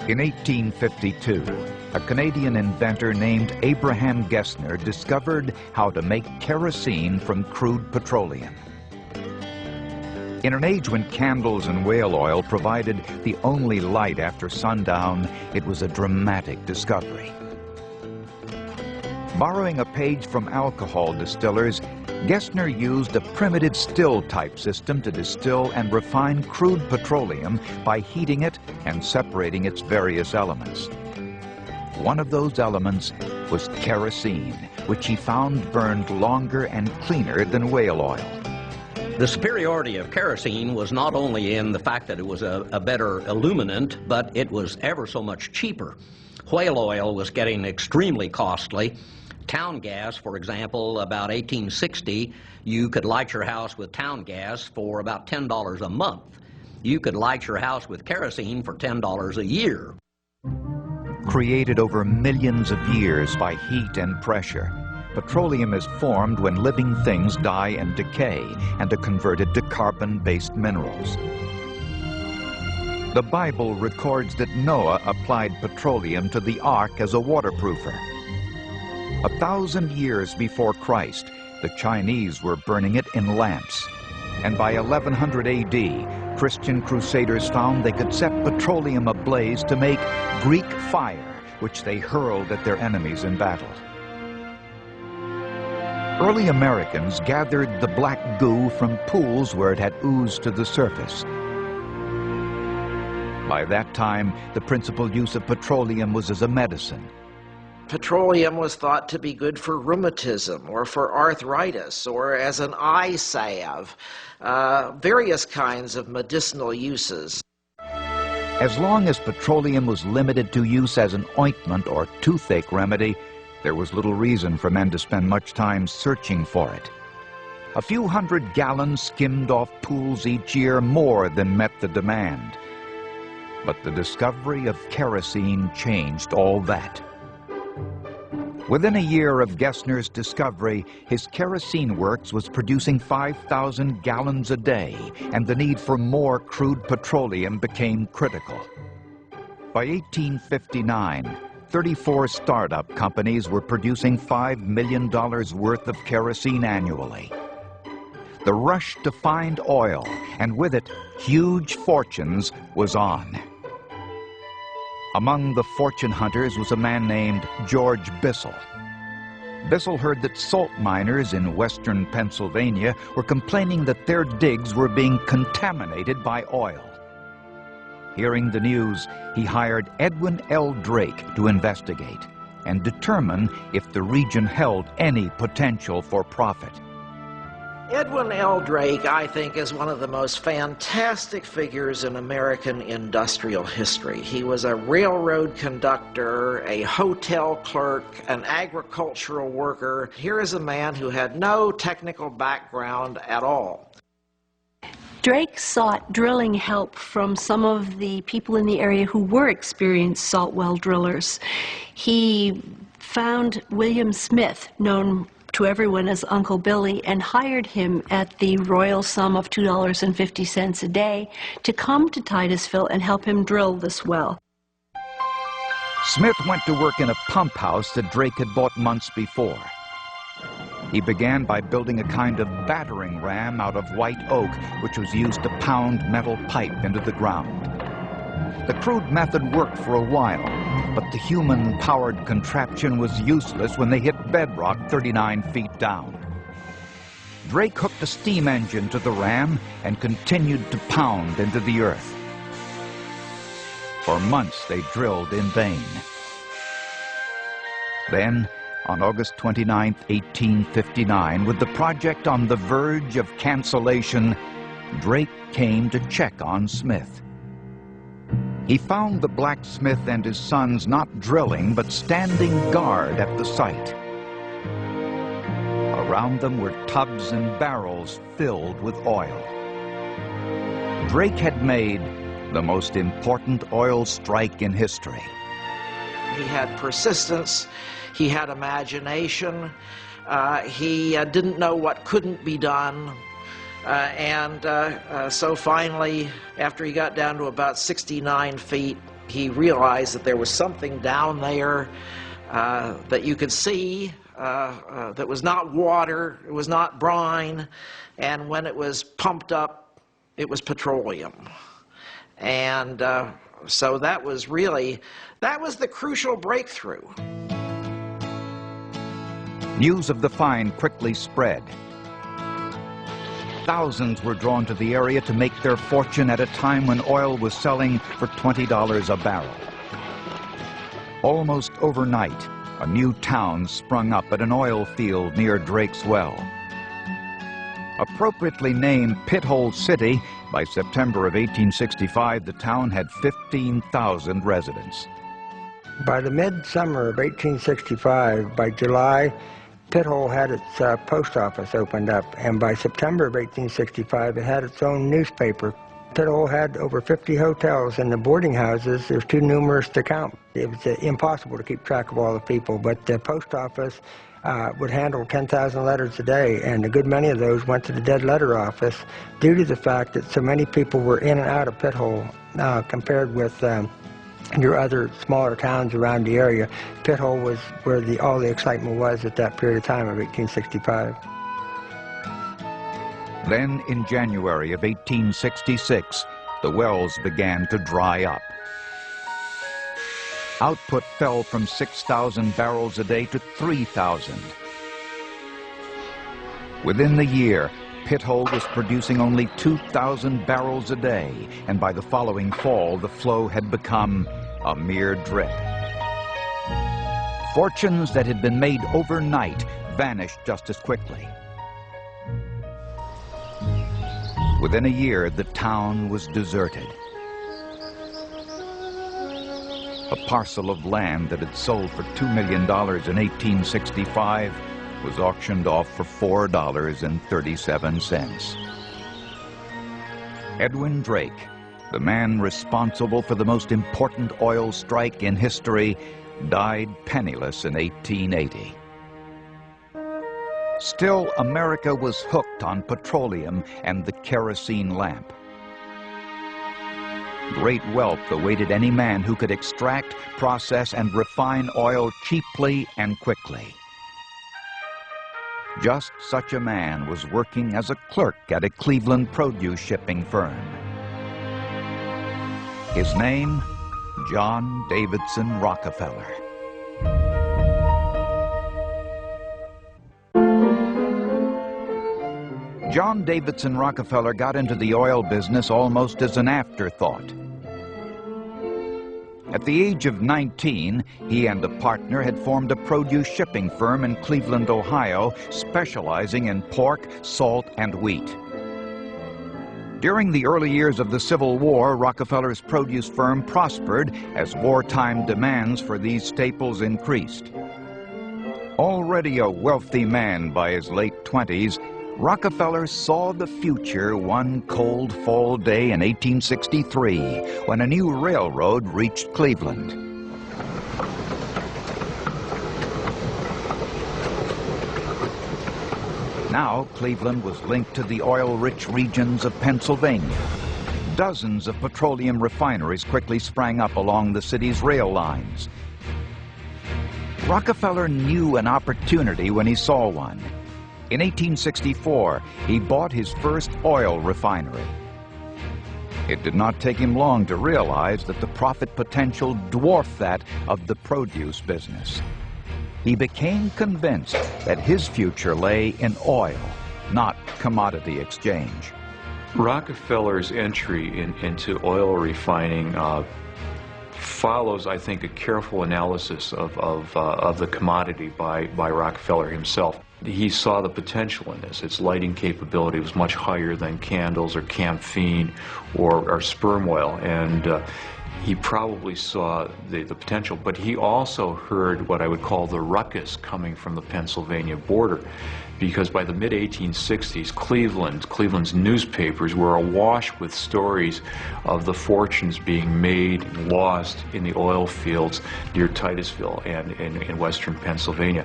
In 1852, a Canadian inventor named Abraham Gessner discovered how to make kerosene from crude petroleum. In an age when candles and whale oil provided the only light after sundown, it was a dramatic discovery. Borrowing a page from alcohol distillers, Gessner used a primitive still-type system to distill and refine crude petroleum by heating it and separating its various elements. One of those elements was kerosene, which he found burned longer and cleaner than whale oil. The superiority of kerosene was not only in the fact that it was a better illuminant, but it was ever so much cheaper. Whale oil was getting extremely costly. Town gas, for example, about 1860, you could light your house with town gas for about $10 a month. You could light your house with kerosene for $10 a year. Created over millions of years by heat and pressure, petroleum is formed when living things die and decay and are converted to carbon-based minerals. The Bible records that Noah applied petroleum to the ark as a waterproofer. 1,000 years before Christ, the Chinese were burning it in lamps. And by 1100 AD, Christian crusaders found they could set petroleum ablaze to make Greek fire, which they hurled at their enemies in battle. Early Americans gathered the black goo from pools where it had oozed to the surface. By that time, the principal use of petroleum was as a medicine. Petroleum was thought to be good for rheumatism or for arthritis or as an eye salve, various kinds of medicinal uses. As long as petroleum was limited to use as an ointment or toothache remedy, there was little reason for men to spend much time searching for it. A few hundred gallons skimmed off pools each year more than met the demand. But the discovery of kerosene changed all that. Within a year of Gessner's discovery, his kerosene works was producing 5,000 gallons a day, and the need for more crude petroleum became critical. By 1859, 34 startup companies were producing $5 million worth of kerosene annually. The rush to find oil, and with it, huge fortunes, was on. Among the fortune hunters was a man named George Bissell. Bissell heard that salt miners in western Pennsylvania were complaining that their digs were being contaminated by oil. Hearing the news, he hired Edwin L. Drake to investigate and determine if the region held any potential for profit. Edwin L. Drake, I think, is one of the most fantastic figures in American industrial history. He was a railroad conductor, a hotel clerk, an agricultural worker. Here is a man who had no technical background at all. Drake sought drilling help from some of the people in the area who were experienced salt well drillers. He found William Smith, known to everyone as Uncle Billy, and hired him at the royal sum of $2.50 a day to come to Titusville and help him drill this well. Smith went to work in a pump house that Drake had bought months before. He began by building a kind of battering ram out of white oak, which was used to pound metal pipe into the ground. The crude method worked for a while, but the human-powered contraption was useless when they hit bedrock 39 feet down. Drake hooked a steam engine to the ram and continued to pound into the earth. For months they drilled in vain. Then, on August 29, 1859, with the project on the verge of cancellation, Drake came to check on Smith. He found the blacksmith and his sons not drilling, but standing guard at the site. Around them were tubs and barrels filled with oil. Drake had made the most important oil strike in history. He had persistence, he had imagination, he didn't know what couldn't be done. So finally, after he got down to about 69 feet, He realized that there was something down there that you could see that was not water, it was not brine, and when it was pumped up, it was petroleum. And so that was the crucial breakthrough. News of the find quickly spread. Thousands were drawn to the area to make their fortune at a time when oil was selling for $20 a barrel. Almost overnight, a new town sprung up at an oil field near Drake's Well. Appropriately named Pithole City, by September of 1865, the town had 15,000 residents. By the midsummer of 1865, by July, Pithole had its post office opened up, and by September of 1865, it had its own newspaper. Pithole had over 50 hotels, and the boarding houses, there's too numerous to count. It was impossible to keep track of all the people, but the post office would handle 10,000 letters a day, and a good many of those went to the dead letter office due to the fact that so many people were in and out of Pithole compared with your other smaller towns around the area. Pithole was where all the excitement was at that period of time of 1865. Then, in January of 1866, the wells began to dry up. Output fell from 6,000 barrels a day to 3,000. Within the year, Pithole was producing only 2,000 barrels a day, and by the following fall, the flow had become a mere drip. Fortunes that had been made overnight vanished just as quickly. Within a year, the town was deserted. A parcel of land that had sold for $2 million in 1865 was auctioned off for $4.37. Edwin Drake, the man responsible for the most important oil strike in history, died penniless in 1880. Still, America was hooked on petroleum and the kerosene lamp. Great wealth awaited any man who could extract, process, and refine oil cheaply and quickly. Just such a man was working as a clerk at a Cleveland produce shipping firm. His name, John Davidson Rockefeller. John Davidson Rockefeller got into the oil business almost as an afterthought. At the age of 19, he and a partner had formed a produce shipping firm in Cleveland, Ohio, specializing in pork, salt, and wheat. During the early years of the Civil War, Rockefeller's produce firm prospered as wartime demands for these staples increased. Already a wealthy man by his late 20s, Rockefeller saw the future one cold fall day in 1863 when a new railroad reached Cleveland. Now, Cleveland was linked to the oil-rich regions of Pennsylvania. Dozens of petroleum refineries quickly sprang up along the city's rail lines. Rockefeller knew an opportunity when he saw one. In 1864, he bought his first oil refinery. It did not take him long to realize that the profit potential dwarfed that of the produce business. He became convinced that his future lay in oil, not commodity exchange. Rockefeller's entry into oil refining follows, I think, a careful analysis of the commodity by Rockefeller himself. He saw the potential in this. Its lighting capability was much higher than candles or camphene or sperm oil, and he probably saw the potential, but he also heard what I would call the ruckus coming from the Pennsylvania border, because by the mid-1860s, Cleveland's newspapers were awash with stories of the fortunes being made and lost in the oil fields near Titusville and in western Pennsylvania.